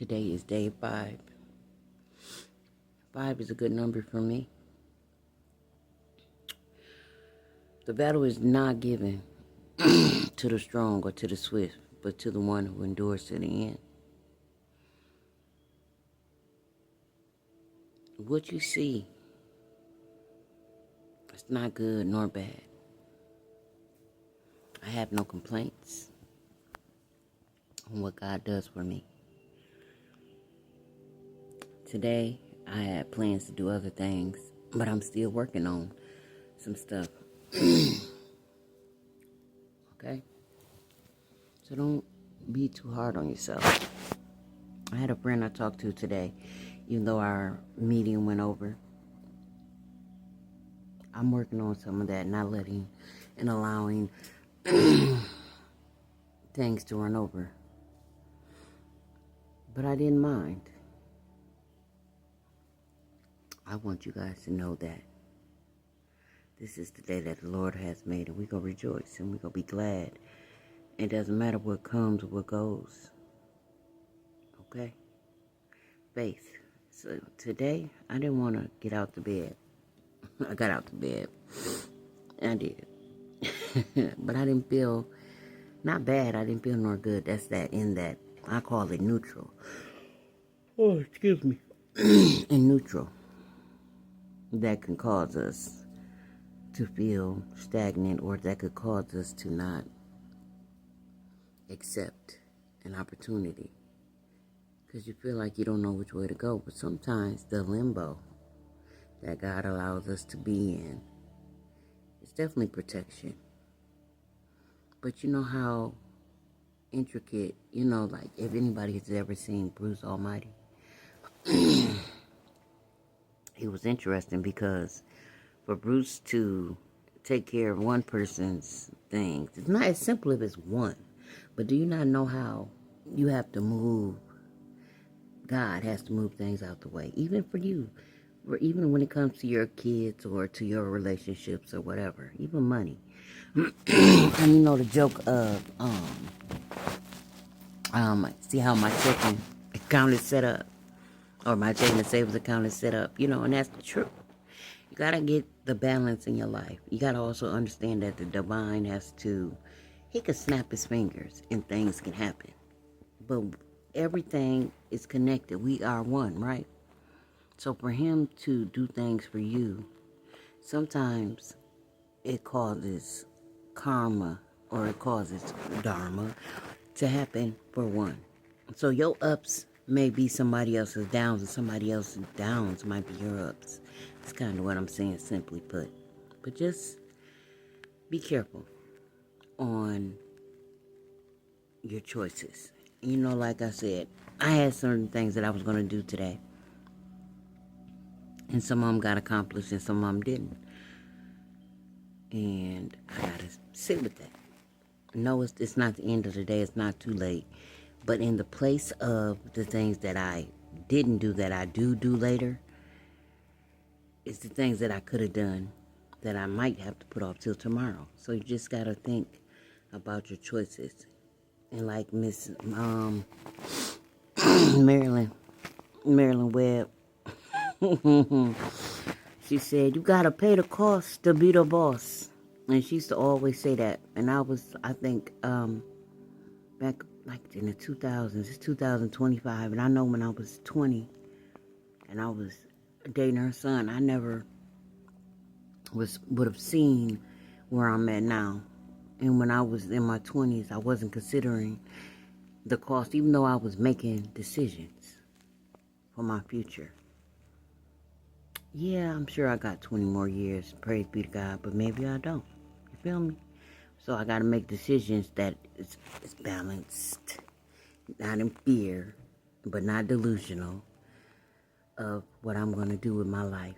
Today is day 5. 5 is a good number for me. The battle is not given to the strong or to the swift, but to the one who endures to the end. What you see is not good nor bad. I have no complaints on what God does for me. Today, I had plans to do other things, but I'm still working on some stuff. Okay? So don't be too hard on yourself. I had a friend I talked to today, even though our meeting went over. I'm working on some of that, not letting and allowing things to run over. But I didn't mind. I want you guys to know that this is the day that the Lord has made, and we're going to rejoice, and we're going to be glad. It doesn't matter what comes or what goes. Okay? Faith. So today, I didn't want to get out the bed. I got out the bed. I did. But I didn't feel, not bad, I didn't feel nor good. That's that in that. I call it neutral. Oh, excuse me. In neutral. That can cause us to feel stagnant, or that could cause us to not accept an opportunity. Because you feel like you don't know which way to go. But sometimes the limbo that God allows us to be in is definitely protection. But you know how intricate, like if anybody has ever seen Bruce Almighty, it was interesting because for Bruce to take care of one person's things, it's not as simple as it's one. But do you not know how you have to move? God has to move things out the way, even for you, or even when it comes to your kids or to your relationships or whatever, even money. And the joke of, see how my checking account is set up, or my checking and savings account is set up, and that's the truth. You gotta get the balance in your life. You gotta also understand that the divine he can snap his fingers and things can happen. But everything is connected. We are one, right? So for him to do things for you, sometimes it causes karma, or it causes dharma to happen for one. So your ups may be somebody else's downs, and somebody else's downs might be your ups. That's kind of what I'm saying, simply put. But just be careful on your choices. Like I said, I had certain things that I was going to do today. And some of them got accomplished and some of them didn't. And I got to sit with that. No, it's not the end of the day. It's not too late. But in the place of the things that I didn't do that I do later, it's the things that I could have done that I might have to put off till tomorrow. So you just got to think about your choices. And like Miss Marilyn Webb, she said, you got to pay the cost to be the boss. And she used to always say that. And I think, back like in the 2000s, it's 2025. And I know when I was 20 and I was dating her son, I never would have seen where I'm at now. And when I was in my 20s, I wasn't considering the cost, even though I was making decisions for my future. Yeah, I'm sure I got 20 more years, praise be to God, but maybe I don't. You feel me? So I got to make decisions that is balanced, not in fear, but not delusional, of what I'm going to do with my life,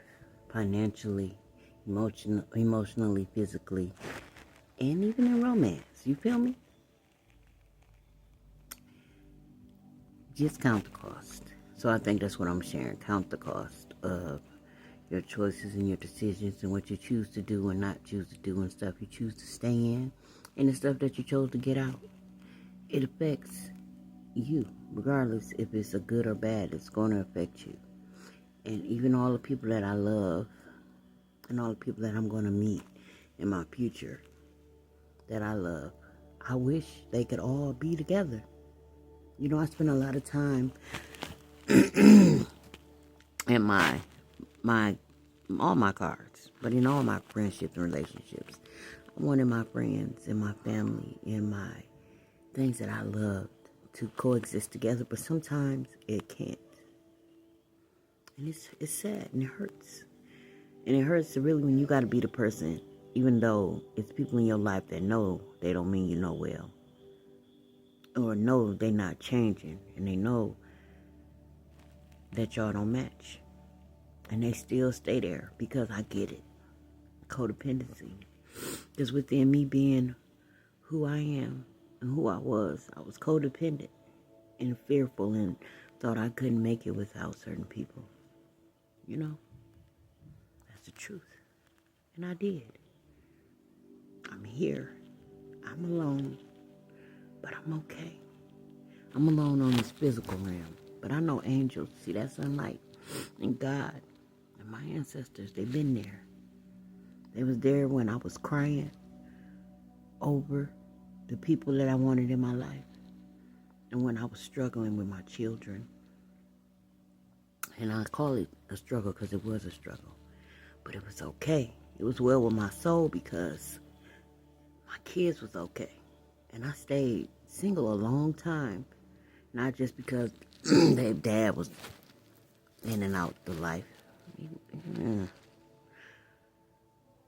financially, emotionally, physically, and even in romance. You feel me? Just count the cost. So I think that's what I'm sharing. Count the cost of your choices and your decisions and what you choose to do and not choose to do, and stuff you choose to stay in and the stuff that you chose to get out. It affects you, regardless if it's a good or bad, it's going to affect you. And even all the people that I love and all the people that I'm going to meet in my future that I love, I wish they could all be together. You know, I spend a lot of time in my all my cards, but in all my friendships and relationships, I wanted my friends and my family and my things that I loved to coexist together, but sometimes it can't. And it's sad and it hurts. And it hurts really when you got to be the person, even though it's people in your life that know they don't mean you no well. Or know they're not changing. And they know that y'all don't match. And they still stay there because I get it. Codependency. Because within me being who I am and who I was codependent and fearful and thought I couldn't make it without certain people. You know? That's the truth. And I did. I'm here. I'm alone. But I'm okay. I'm alone on this physical realm. But I know angels. See that sunlight? And God and my ancestors, they've been there. They was there when I was crying over the people that I wanted in my life. And when I was struggling with my children. And I call it a struggle because it was a struggle. But it was okay. It was well with my soul because my kids was okay. And I stayed single a long time. Not just because their dad was in and out the life.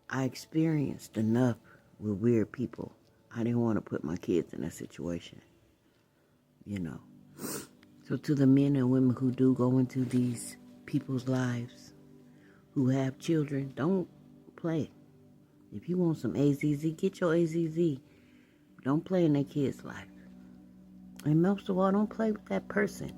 I experienced enough with weird people. I didn't want to put my kids in that situation. You know. So to the men and women who do go into these people's lives, who have children, don't play. If you want some AZZ, get your AZZ. Don't play in their kids' life. And most of all, don't play with that person.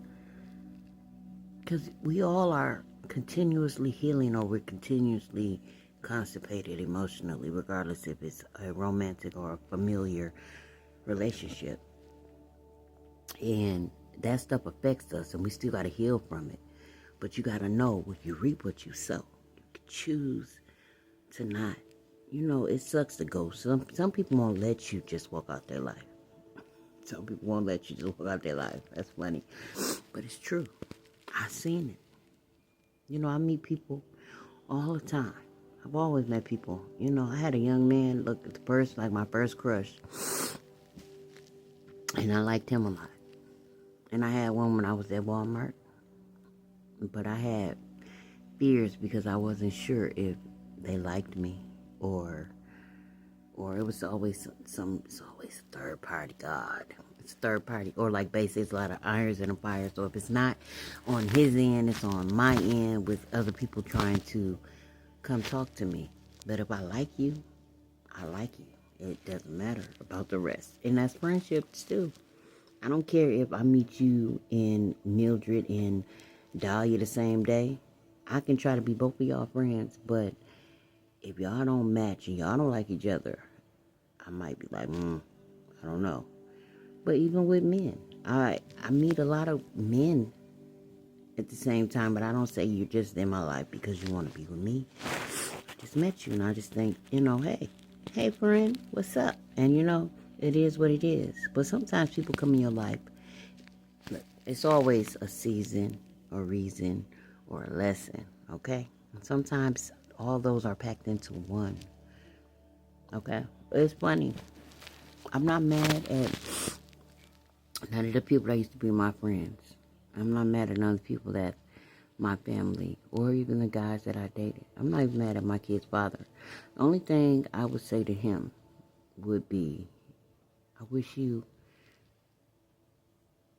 Because we all are continuously healing or we're continuously constipated emotionally, regardless if it's a romantic or a familiar relationship. And that stuff affects us and we still got to heal from it. But you got to know when you reap what you sow. You can choose to not. You know, it sucks to go. Some people won't let you just walk out their life. Some people won't let you just walk out their life. That's funny. But it's true. I've seen it. You know, I meet people all the time. I've always met people. You know, I had a young man look at the first, like my first crush. And I liked him a lot. And I had one when I was at Walmart. But I had fears because I wasn't sure if they liked me or it was always it's always third party. God, it's third party, or like basically it's a lot of irons in a fire. So if it's not on his end, it's on my end with other people trying to come talk to me. But if I like you, I like you. It doesn't matter about the rest, and that's friendships too. I don't care if I meet you and Mildred and Dahlia the same day. I can try to be both of y'all friends, but if y'all don't match and y'all don't like each other, I might be like, I don't know. But even with men, I meet a lot of men at the same time, but I don't say you're just in my life because you want to be with me. I just met you and I just think, you know, hey friend, what's up? And you know, it is what it is. But sometimes people come in your life, it's always a season or reason or a lesson, okay? And sometimes all those are packed into one, okay? But it's funny. I'm not mad at none of the people that used to be my friends. I'm not mad at none of the people that my family or even the guys that I dated. I'm not even mad at my kid's father. The only thing I would say to him would be, I wish you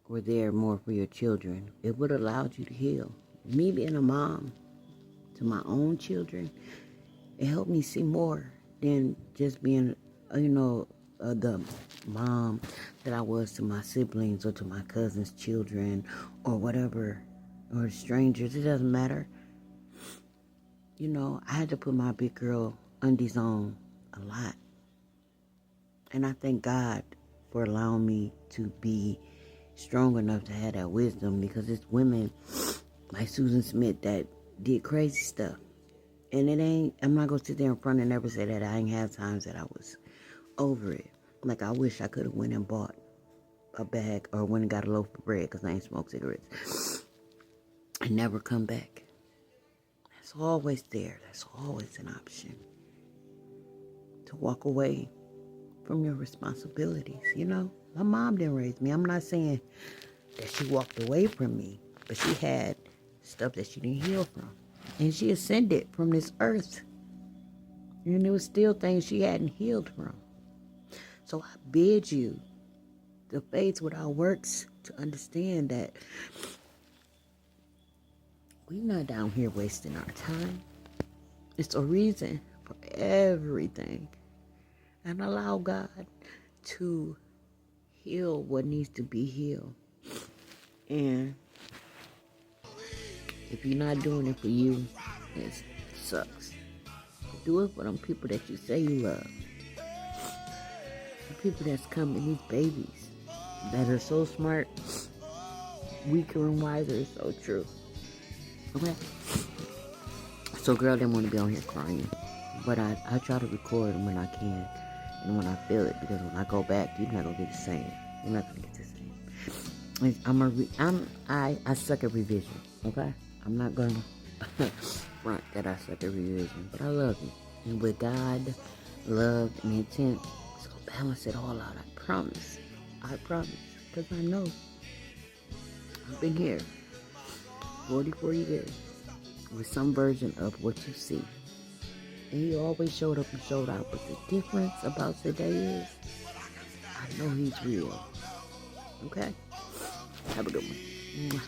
were there more for your children. It would have allowed you to heal. Me being a mom to my own children, it helped me see more than just being, the mom that I was to my siblings or to my cousin's children or whatever, or strangers. It doesn't matter. You know, I had to put my big girl undies on a lot. And I thank God for allowing me to be strong enough to have that wisdom, because it's women like Susan Smith that did crazy stuff. And it ain't, I'm not going to sit there in front and never say that I ain't have times that I was over it. Like, I wish I could have went and bought a bag or went and got a loaf of bread because I ain't smoked cigarettes and never come back. That's always there. That's always an option. To walk away from your responsibilities, you know? My mom didn't raise me. I'm not saying that she walked away from me, but she had stuff that she didn't heal from. And she ascended from this earth. And there was still things she hadn't healed from. So I bid you, the faith without works, to understand that we're not down here wasting our time. It's a reason for everything. And allow God to heal what needs to be healed. And if you're not doing it for you, it sucks. Do it for them people that you say you love. The people that's coming, these babies that are so smart, weaker and wiser, is so true. Okay? So girl didn't want to be on here crying. But I try to record them when I can and when I feel it, because when I go back, you're not going to get the same. You're not going to get the same. I suck at revision, okay? I'm not going to front that I suck at revision, but I love you. And with God, love, and intent, it's going to balance it all out. I promise. I promise. Because I know. I've been here 44 years with some version of what you see. And he always showed up and showed out. But the difference about today is, I know he's real. Okay? Have a good one.